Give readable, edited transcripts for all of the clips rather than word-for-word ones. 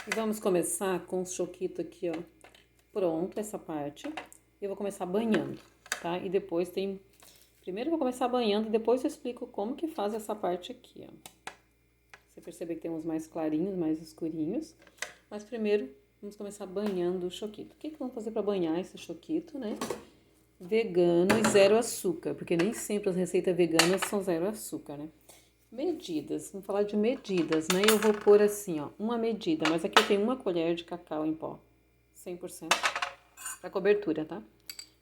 Vamos começar com o choquito aqui, ó. Pronto, essa parte. Eu vou começar banhando, tá? E depois tem... Primeiro eu vou começar banhando e depois eu explico como que faz essa parte aqui, ó. Você percebe que tem uns mais clarinhos, mais escurinhos. Mas primeiro, vamos começar banhando o choquito. O que que vamos fazer para banhar esse choquito, né? Vegano e zero açúcar, porque nem sempre as receitas veganas são zero açúcar, né? Medidas, vamos falar de medidas, né? Eu vou pôr assim, ó, uma medida, mas aqui eu tenho uma colher de cacau em pó, 100%, para cobertura, tá?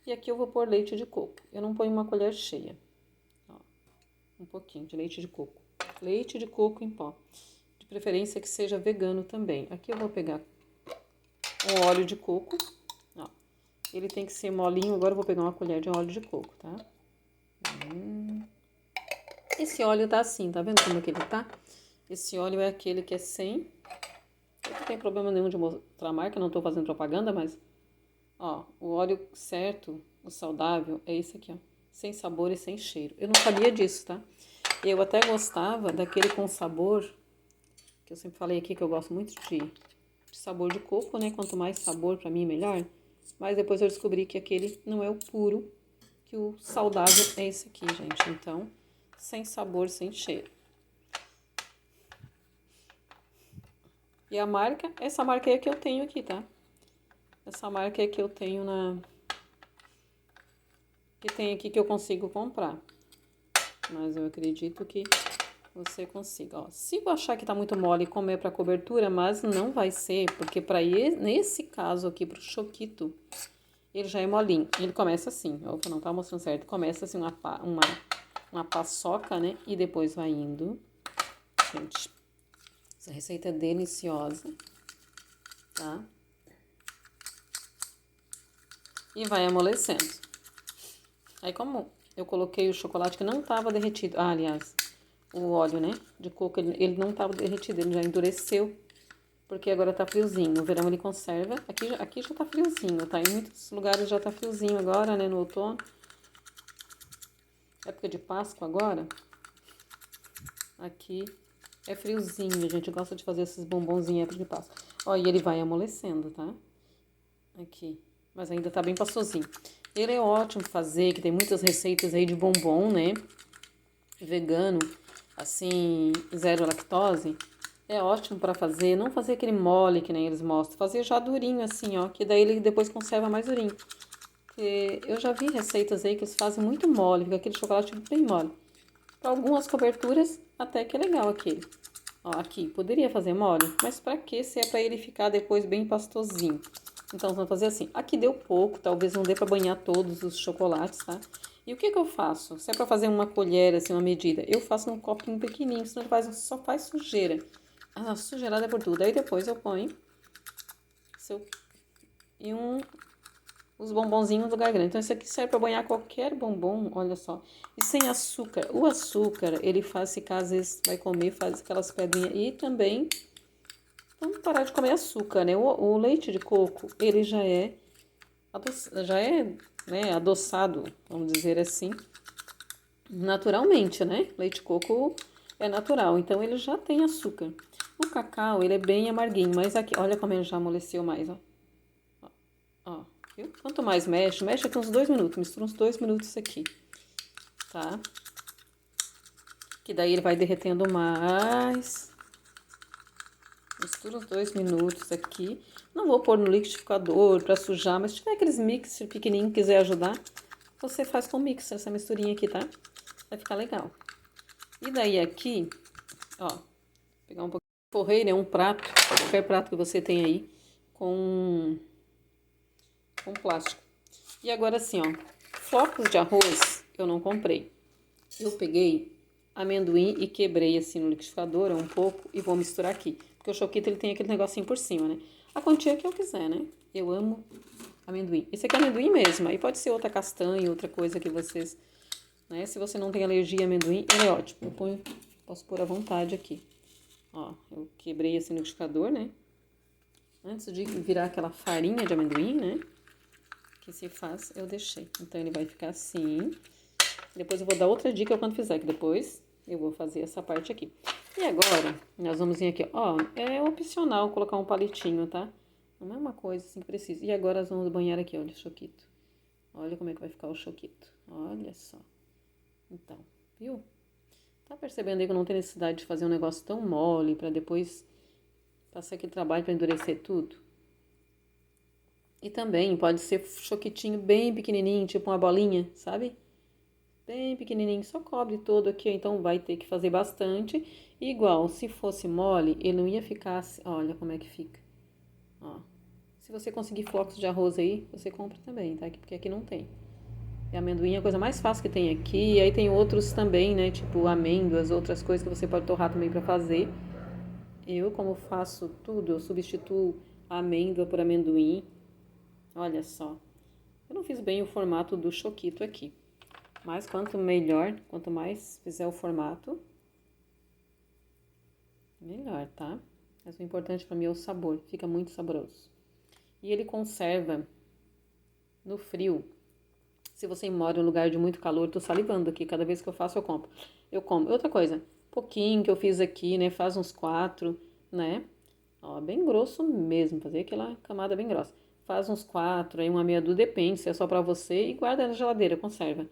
E aqui eu vou pôr leite de coco. Eu não ponho uma colher cheia, ó, um pouquinho de leite de coco. Leite de coco em pó, de preferência que seja vegano também. Aqui eu vou pegar um óleo de coco, ó, ele tem que ser molinho, agora eu vou pegar uma colher de óleo de coco, tá? Esse óleo tá assim, tá vendo como que ele tá? Esse óleo é aquele que é sem... Não tem problema nenhum de mostrar a marca, não tô fazendo propaganda, mas... Ó, o óleo certo, o saudável, é esse aqui, ó. Sem sabor e sem cheiro. Eu não sabia disso, tá? Eu até gostava daquele com sabor, que eu sempre falei aqui que eu gosto muito de sabor de coco, né? Quanto mais sabor, pra mim, melhor. Mas depois eu descobri que aquele não é o puro, que o saudável é esse aqui, gente. Então, sem sabor, sem cheiro. E a marca, essa marca aí é que eu tenho aqui, tá? Essa marca é que eu tenho que tem aqui que eu consigo comprar. Mas eu acredito que você consiga, ó. Se eu achar que tá muito mole, comer para cobertura, mas não vai ser, porque nesse caso aqui pro choquito, ele já é molinho. Ele começa assim, opa, não tá mostrando certo. Começa assim uma paçoca, né? E depois vai indo. Gente, essa receita é deliciosa, tá? E vai amolecendo. Aí como eu coloquei o chocolate que não tava derretido, aliás, o óleo, né, de coco, ele não tava derretido, ele já endureceu, porque agora tá friozinho. No verão ele conserva, aqui já tá friozinho, tá? Em muitos lugares já tá friozinho agora, né, no outono. Época de Páscoa agora, aqui é friozinho, a gente gosta de fazer esses bombonzinhos em época de Páscoa. Ó, e ele vai amolecendo, tá? Aqui, mas ainda tá bem pastosinho. Ele é ótimo fazer, que tem muitas receitas aí de bombom, né? Vegano, assim, zero lactose. É ótimo pra fazer, não fazer aquele mole que nem eles mostram. Fazer já durinho assim, ó, que daí ele depois conserva mais durinho. Porque eu já vi receitas aí que eles fazem muito mole, fica aquele chocolate bem mole. Pra algumas coberturas, até que é legal aquele. Ó, aqui, poderia fazer mole, mas pra quê se é pra ele ficar depois bem pastosinho? Então, vamos fazer assim. Aqui deu pouco, talvez não dê pra banhar todos os chocolates, tá? E o que que eu faço? Se é pra fazer uma colher, assim, uma medida, eu faço num copinho pequenininho, senão ele só faz sujeira. Ah, sujeirada por tudo. Aí depois eu ponho e os bombonzinhos no lugar grande. Então, isso aqui serve para banhar qualquer bombom, olha só. E sem açúcar. O açúcar, ele faz, se caso às vezes vai comer, faz aquelas pedrinhas. E também, vamos parar de comer açúcar, né? O leite de coco, ele né, adoçado, vamos dizer assim, naturalmente, né? Leite de coco é natural, então ele já tem açúcar. O cacau, ele é bem amarguinho, mas aqui, olha como ele já amoleceu mais, ó. Ó, viu? Quanto mais mexe aqui uns 2 minutos, mistura uns 2 minutos isso aqui, tá? Que daí ele vai derretendo mais. Mistura uns 2 minutos aqui. Não vou pôr no liquidificador pra sujar, mas se tiver aqueles mixer pequenininho que quiser ajudar, você faz com mixer essa misturinha aqui, tá? Vai ficar legal. E daí aqui, ó, pegar um pouquinho de forrei, né? Um prato, qualquer prato que você tem aí, com plástico. E agora assim, ó, flocos de arroz eu não comprei. Eu peguei amendoim e quebrei assim no liquidificador um pouco e vou misturar aqui. Porque o choquito ele tem aquele negocinho por cima, né? A quantia que eu quiser, né? Eu amo amendoim. Esse aqui é amendoim mesmo, aí pode ser outra castanha, outra coisa que vocês, né? Se você não tem alergia a amendoim, ele é ótimo. Posso pôr à vontade aqui. Ó, eu quebrei assim no liquidificador, né? Antes de virar aquela farinha de amendoim, né? Que se faz, eu deixei. Então ele vai ficar assim. Depois eu vou dar outra dica quando fizer, que depois eu vou fazer essa parte aqui. E agora, nós vamos vir aqui, ó, é opcional colocar um palitinho, tá? Não é uma coisa assim que precisa. E agora nós vamos banhar aqui, olha o choquito. Olha como é que vai ficar o choquito. Olha só. Então, viu? Tá percebendo aí que não tem necessidade de fazer um negócio tão mole pra depois passar aquele trabalho pra endurecer tudo? E também pode ser choquitinho bem pequenininho, tipo uma bolinha, sabe? Bem pequenininho, só cobre todo aqui, então vai ter que fazer bastante. Igual, se fosse mole, ele não ia ficar assim, olha como é que fica. Ó. Se você conseguir flocos de arroz aí, você compra também, tá? Porque aqui não tem. E amendoim é a coisa mais fácil que tem aqui. E aí tem outros também, né? Tipo amêndoas, outras coisas que você pode torrar também pra fazer. Eu, como faço tudo, eu substituo a amêndoa por amendoim. Olha só. Eu não fiz bem o formato do choquito aqui. Mas quanto melhor, quanto mais fizer o formato, melhor, tá? Mas o importante pra mim é o sabor, fica muito saboroso. E ele conserva no frio. Se você mora em um lugar de muito calor, tô salivando aqui, cada vez que eu faço eu compro. Eu como. Outra coisa, pouquinho que eu fiz aqui, né? Faz uns 4, né? Ó, bem grosso mesmo, fazer aquela camada bem grossa. Faz uns 4, aí uma meia dúzia, depende se é só pra você, e guarda na geladeira, conserva.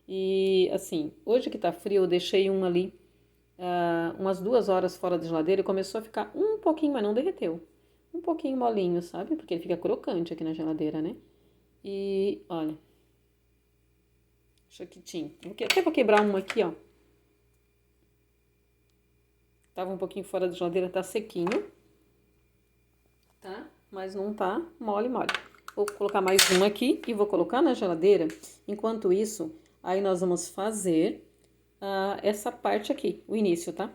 E assim, hoje que tá frio, eu deixei um ali umas 2 horas fora da geladeira e começou a ficar um pouquinho, mas não derreteu. Um pouquinho molinho, sabe? Porque ele fica crocante aqui na geladeira, né? E olha, choquitinho. Até vou quebrar um aqui, ó. Tava um pouquinho fora da geladeira, tá sequinho. Tá? Mas não tá mole, mole. Vou colocar mais um aqui e vou colocar na geladeira. Enquanto isso, aí nós vamos fazer essa parte aqui, o início, tá?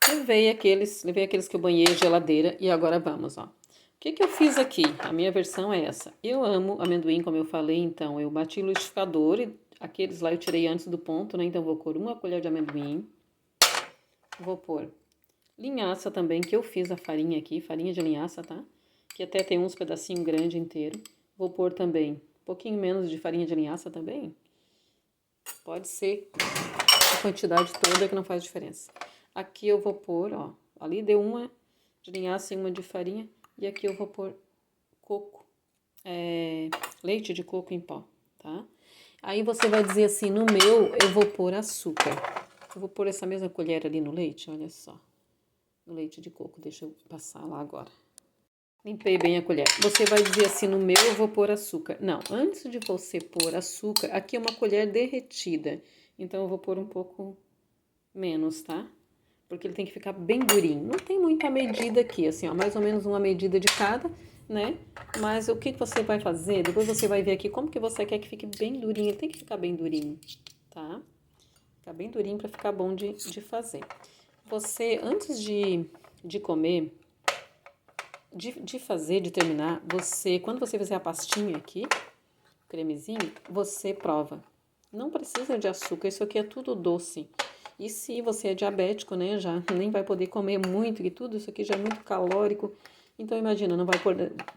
Levei aqueles que eu banhei a geladeira e agora vamos, ó. O que que eu fiz aqui? A minha versão é essa. Eu amo amendoim, como eu falei, então eu bati no liquidificador e aqueles lá eu tirei antes do ponto, né? Então vou pôr uma colher de amendoim. Vou pôr linhaça também, que eu fiz a farinha aqui, farinha de linhaça, tá? Que até tem uns pedacinhos grandes inteiro. Vou pôr também um pouquinho menos de farinha de linhaça também. Pode ser a quantidade toda que não faz diferença. Aqui eu vou pôr, ó, ali deu uma de linhaça e uma de farinha. E aqui eu vou pôr coco, leite de coco em pó, tá? Aí você vai dizer assim, no meu eu vou pôr açúcar. Eu vou pôr essa mesma colher ali no leite, olha só. No leite de coco, deixa eu passar lá agora. Limpei bem a colher. Você vai dizer assim, no meu eu vou pôr açúcar. Não, antes de você pôr açúcar, aqui é uma colher derretida. Então eu vou pôr um pouco menos, tá? Porque ele tem que ficar bem durinho. Não tem muita medida aqui, assim, ó, mais ou menos uma medida de cada, né? Mas o que você vai fazer? Depois você vai ver aqui como que você quer que fique bem durinho. Ele tem que ficar bem durinho, tá? Ficar bem durinho para ficar bom de fazer. Você, antes de comer, de terminar, quando você fizer a pastinha aqui, cremezinho, você prova. Não precisa de açúcar, isso aqui é tudo doce. E se você é diabético, né, já nem vai poder comer muito, e tudo isso aqui já é muito calórico. Então, imagina, não vai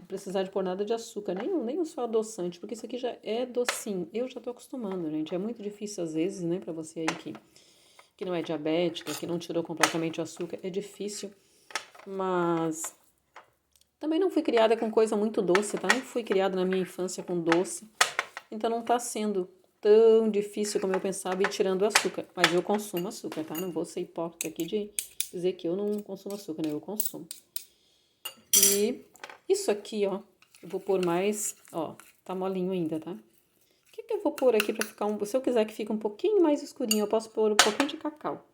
precisar de pôr nada de açúcar, nem o só adoçante, porque isso aqui já é docinho. Eu já tô acostumando, gente. É muito difícil às vezes, né, pra você aí que não é diabética, que não tirou completamente o açúcar, é difícil. Mas também não fui criada com coisa muito doce, tá? Não fui criada na minha infância com doce. Então não tá sendo tão difícil como eu pensava ir tirando o açúcar. Mas eu consumo açúcar, tá? Não vou ser hipócrita aqui de dizer que eu não consumo açúcar, né? Eu consumo. E isso aqui, ó, eu vou pôr mais, ó, tá molinho ainda, tá? O que que eu vou pôr aqui pra ficar se eu quiser que fique um pouquinho mais escurinho, eu posso pôr um pouquinho de cacau.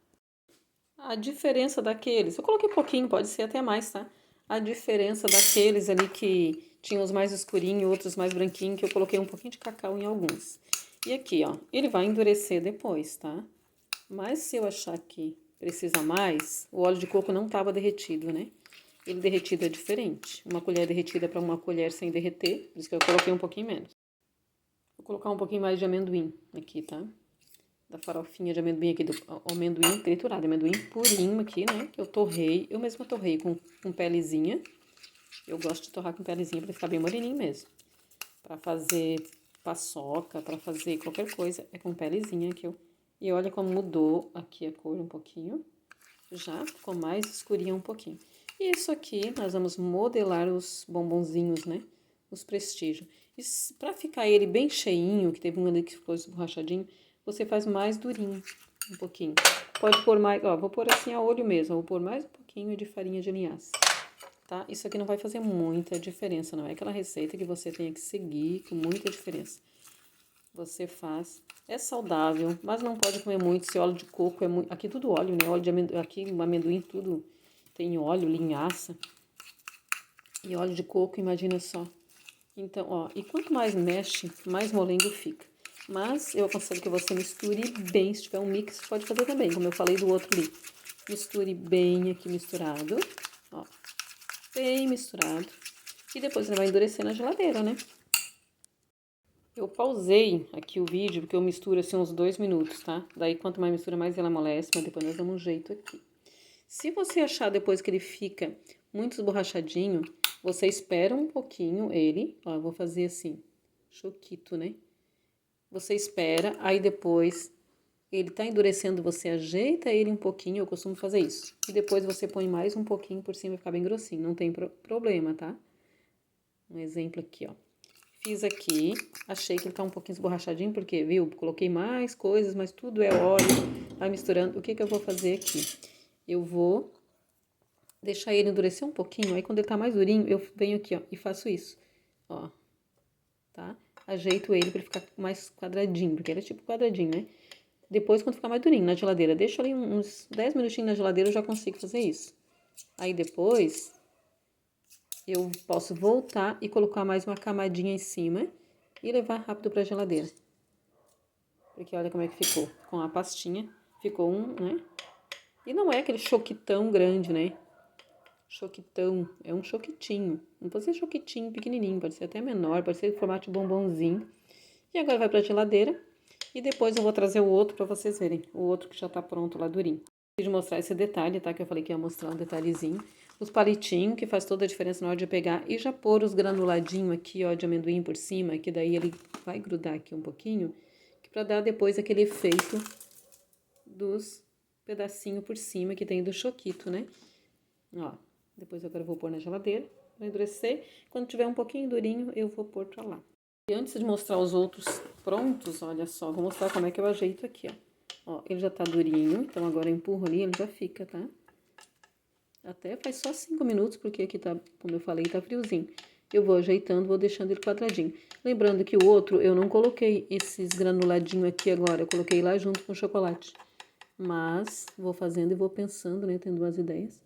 A diferença daqueles, eu coloquei pouquinho, pode ser até mais, tá? A diferença daqueles ali que tinham os mais escurinhos, outros mais branquinhos, que eu coloquei um pouquinho de cacau em alguns. E aqui, ó, ele vai endurecer depois, tá? Mas se eu achar que precisa mais, o óleo de coco não tava derretido, né? Ele derretido é diferente. Uma colher derretida para uma colher sem derreter, por isso que eu coloquei um pouquinho menos. Vou colocar um pouquinho mais de amendoim aqui, tá? Da farofinha de amendoim aqui, do amendoim triturado, amendoim purinho aqui, né? Que eu torrei, eu mesma torrei com pelezinha. Eu gosto de torrar com pelezinha pra ficar bem moreninho mesmo. Pra fazer paçoca, pra fazer qualquer coisa, é com pelezinha que eu E olha como mudou aqui a cor um pouquinho. Já ficou mais escurinha um pouquinho. E isso aqui, nós vamos modelar os bombonzinhos, né? Os prestígio. E pra ficar ele bem cheinho, que teve um ali que ficou esborrachadinho, você faz mais durinho, um pouquinho. Pode pôr mais, ó, vou pôr assim a olho mesmo, vou pôr mais um pouquinho de farinha de linhaça, tá? Isso aqui não vai fazer muita diferença, não é aquela receita que você tenha que seguir com muita diferença. Você faz, é saudável, mas não pode comer muito, se óleo de coco é muito, aqui tudo óleo, né? Óleo de amendoim, aqui o amendoim tudo tem óleo, linhaça e óleo de coco, imagina só. Então, ó, e quanto mais mexe, mais molengo fica. Mas eu aconselho que você misture bem, se tiver um mix, pode fazer também, como eu falei do outro ali. Misture bem aqui misturado, ó, bem misturado. E depois ele vai endurecer na geladeira, né? Eu pausei aqui o vídeo, porque eu misturo assim uns 2 minutos, tá? Daí quanto mais mistura, mais ela amolece, mas depois nós damos um jeito aqui. Se você achar depois que ele fica muito esborrachadinho, você espera um pouquinho ele, ó, eu vou fazer assim, choquito, né? Você espera, aí depois ele tá endurecendo, você ajeita ele um pouquinho, eu costumo fazer isso. E depois você põe mais um pouquinho por cima, vai ficar bem grossinho, não tem problema, tá? Um exemplo aqui, ó. Fiz aqui, achei que ele tá um pouquinho esborrachadinho, porque, viu, coloquei mais coisas, mas tudo é óleo, vai misturando. O que que eu vou fazer aqui? Eu vou deixar ele endurecer um pouquinho, aí quando ele tá mais durinho, eu venho aqui, ó, e faço isso, ó, tá? Ajeito ele pra ele ficar mais quadradinho, porque ele é tipo quadradinho, né? Depois, quando ficar mais durinho, na geladeira, deixa ali uns 10 minutinhos na geladeira, eu já consigo fazer isso. Aí depois, eu posso voltar e colocar mais uma camadinha em cima e levar rápido pra geladeira. Porque olha como é que ficou. Com a pastinha, ficou né? E não é aquele choquitão grande, né? Choquitão, é um choquitinho. Não pode ser choquitinho pequenininho, pode ser até menor, pode ser em formato de bombonzinho. E agora vai pra geladeira. E depois eu vou trazer o outro pra vocês verem. O outro que já tá pronto lá durinho. Quis mostrar esse detalhe, tá? Que eu falei que ia mostrar um detalhezinho. Os palitinhos, que faz toda a diferença na hora de pegar. E já pôr os granuladinhos aqui, ó, de amendoim por cima, que daí ele vai grudar aqui um pouquinho. Pra dar depois aquele efeito dos pedacinhos por cima que tem do choquito, né? Ó, depois agora eu vou pôr na geladeira pra endurecer. Quando tiver um pouquinho durinho, eu vou pôr pra lá. E antes de mostrar os outros prontos, olha só, vou mostrar como é que eu ajeito aqui, ó. Ó, ele já tá durinho, então agora eu empurro ali, ele já fica, tá? Até faz só 5 minutos, porque aqui tá, como eu falei, tá friozinho. Eu vou ajeitando, vou deixando ele quadradinho. Lembrando que o outro, eu não coloquei esses granuladinhos aqui agora, eu coloquei lá junto com o chocolate. Mas, vou fazendo e vou pensando, né, tendo umas ideias.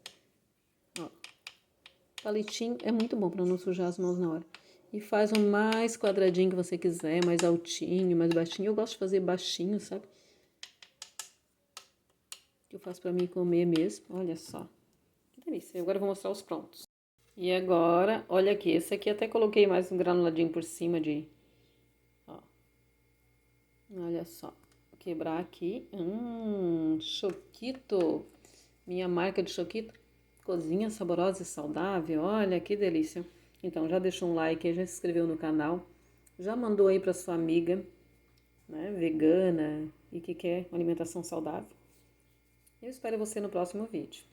Ó, palitinho é muito bom pra não sujar as mãos na hora. E faz o mais quadradinho que você quiser, mais altinho, mais baixinho. Eu gosto de fazer baixinho, sabe? Que eu faço pra mim comer mesmo, olha só. Que delícia. Agora eu vou mostrar os prontos. E agora, olha aqui, esse aqui até coloquei mais um granuladinho por cima de... Ó. Olha só. Vou quebrar aqui. Choquito. Minha marca de choquito. Cozinha saborosa e saudável. Olha que delícia. Então, já deixou um like aí, já se inscreveu no canal. Já mandou aí pra sua amiga, né, vegana e que quer uma alimentação saudável. Eu espero você no próximo vídeo.